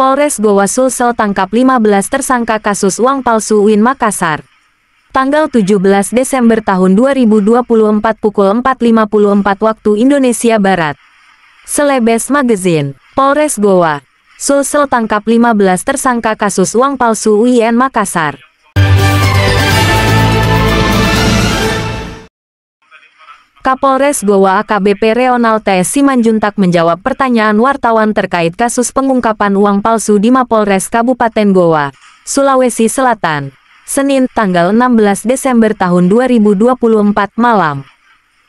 Polres Goa Sulsel tangkap 15 tersangka kasus uang palsu UIN Makassar. Tanggal 17 Desember tahun 2024 pukul 4.54 waktu Indonesia Barat. Selebes Magazine, Polres Goa Sulsel tangkap 15 tersangka kasus uang palsu UIN Makassar. Kapolres Goa AKBP Reonald T. Simanjuntak menjawab pertanyaan wartawan terkait kasus pengungkapan uang palsu di Mapolres Kabupaten Goa, Sulawesi Selatan, Senin, tanggal 16 Desember tahun 2024 malam.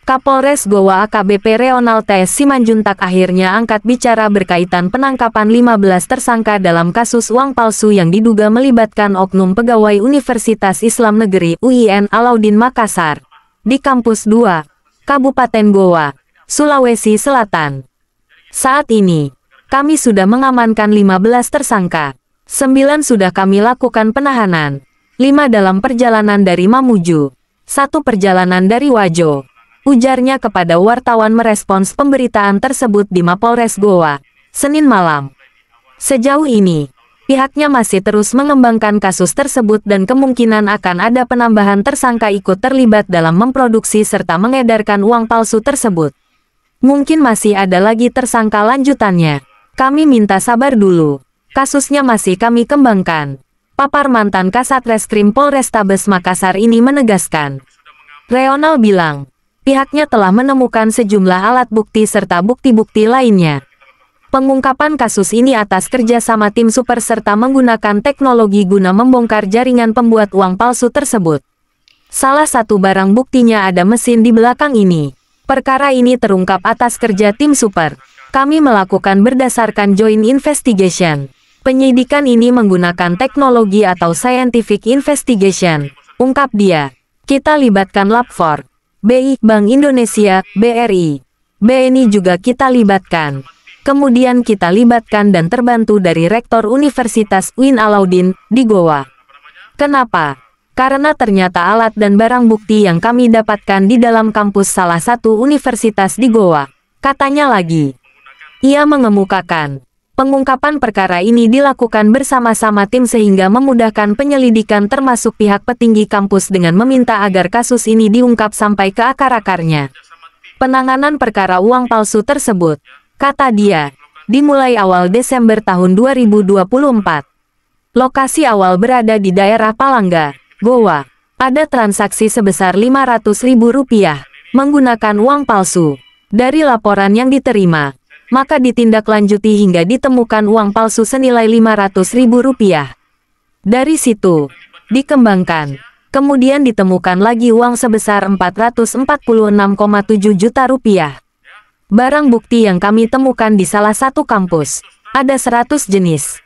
Kapolres Goa AKBP Reonald T. Simanjuntak akhirnya angkat bicara berkaitan penangkapan 15 tersangka dalam kasus uang palsu yang diduga melibatkan oknum pegawai Universitas Islam Negeri UIN Alauddin Makassar di Kampus 2, Kabupaten Goa, Sulawesi Selatan. Saat ini, kami sudah mengamankan 15 tersangka. 9 sudah kami lakukan penahanan. 5 dalam perjalanan dari Mamuju. 1 perjalanan dari Wajo. Ujarnya kepada wartawan merespons pemberitaan tersebut di Mapolres Goa, Senin malam. Sejauh ini, pihaknya masih terus mengembangkan kasus tersebut dan kemungkinan akan ada penambahan tersangka ikut terlibat dalam memproduksi serta mengedarkan uang palsu tersebut. Mungkin masih ada lagi tersangka lanjutannya. Kami minta sabar dulu. Kasusnya masih kami kembangkan. Papar mantan Kasat Reskrim Polrestabes Makassar ini menegaskan. Reonald bilang, pihaknya telah menemukan sejumlah alat bukti serta bukti-bukti lainnya. Pengungkapan kasus ini atas kerjasama tim super serta menggunakan teknologi guna membongkar jaringan pembuat uang palsu tersebut. Salah satu barang buktinya ada mesin di belakang ini. Perkara ini terungkap atas kerja tim super. Kami melakukan berdasarkan joint investigation. Penyidikan ini menggunakan teknologi atau scientific investigation, ungkap dia. Kita libatkan Lab 4, BI, Bank Indonesia, BRI, BNI juga kita libatkan. Kemudian kita libatkan dan terbantu dari Rektor Universitas UIN Alauddin di Goa. Kenapa? Karena ternyata alat dan barang bukti yang kami dapatkan di dalam kampus salah satu universitas di Goa. Katanya lagi. Ia mengemukakan, pengungkapan perkara ini dilakukan bersama-sama tim sehingga memudahkan penyelidikan termasuk pihak petinggi kampus dengan meminta agar kasus ini diungkap sampai ke akar-akarnya. Penanganan perkara uang palsu tersebut, kata dia, dimulai awal Desember tahun 2024. Lokasi awal berada di daerah Palangga, Goa. Ada transaksi sebesar Rp500.000 menggunakan uang palsu. Dari laporan yang diterima, maka ditindaklanjuti hingga ditemukan uang palsu senilai Rp500.000. Dari situ, dikembangkan. Kemudian ditemukan lagi uang sebesar Rp446,7 juta. Barang bukti yang kami temukan di salah satu kampus, ada 100 jenis.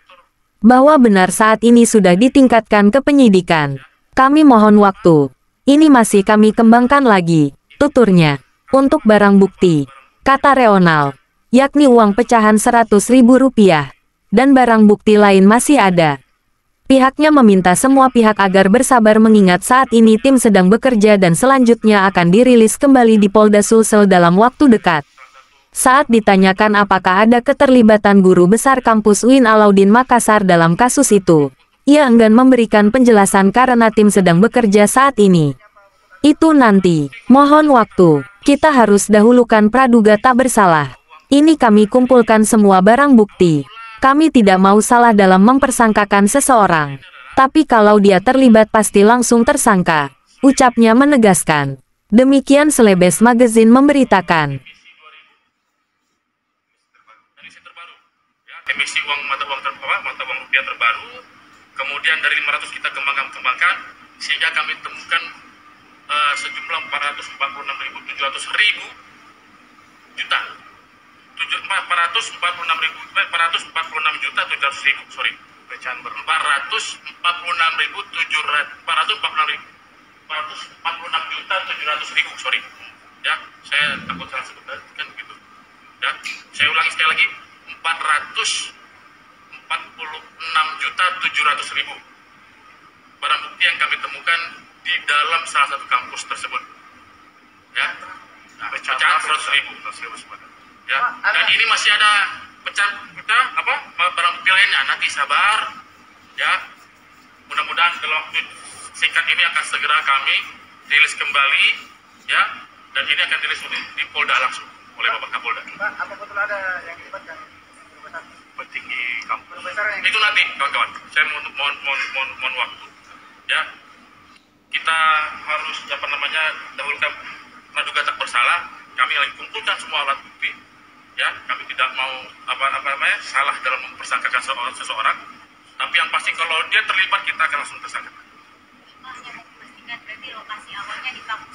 Bahwa benar saat ini sudah ditingkatkan ke penyidikan. Kami mohon waktu. Ini masih kami kembangkan lagi, tuturnya. Untuk barang bukti, kata Reonald, yakni uang pecahan Rp100.000, dan barang bukti lain masih ada. Pihaknya meminta semua pihak agar bersabar mengingat saat ini tim sedang bekerja dan selanjutnya akan dirilis kembali di Polda Sulsel dalam waktu dekat. Saat ditanyakan apakah ada keterlibatan guru besar kampus UIN Alauddin Makassar dalam kasus itu, ia enggan memberikan penjelasan karena tim sedang bekerja saat ini. Itu nanti, mohon waktu, kita harus dahulukan praduga tak bersalah. Ini kami kumpulkan semua barang bukti. Kami tidak mau salah dalam mempersangkakan seseorang. Tapi kalau dia terlibat pasti langsung tersangka, ucapnya menegaskan. Demikian Selebes Magazine memberitakan. Emisi mata uang rupiah terbaru, kemudian dari 500 kita kembangkan sehingga kami temukan sejumlah 446.700.000 juta. 446.700.000, sorry. Pecahan ber 446.700.000, sorry. Ya, saya takut salah sebut kan begitu. Ya, saya ulangi sekali lagi. 446.700.000 barang bukti yang kami temukan di dalam salah satu kampus tersebut. Ya, pecahan 100.000. Ya, dan ini masih ada pecahan barang bukti lainnya. makanya nanti sabar, ya. Mudah-mudahan dalam waktu singkat ini akan segera kami rilis kembali, ya. Dan ini akan dirilis di Polda langsung oleh Bapak Kapolda. Pak, apa betul ada yang dilibatkan? Petinggi kampus. Yang... Itu nanti, kawan-kawan. Saya mohon waktu, ya. Kita harus dahulukan praduga tak bersalah. Kami lagi kumpulkan semua alat bukti, ya. Kami tidak mau salah dalam mempersangkakan seseorang. Tapi yang pasti kalau dia terlibat kita akan langsung tersangka.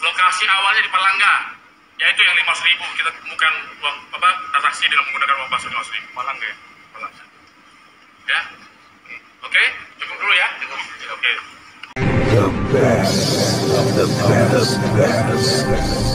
Lokasi awalnya di Palangga, yaitu yang 5.000 kita temukan uang transaksi dengan menggunakan uang palsu 5.000. Palangga ya, Palangga. Ya, oke, cukup dulu ya. Oke. The best of the best.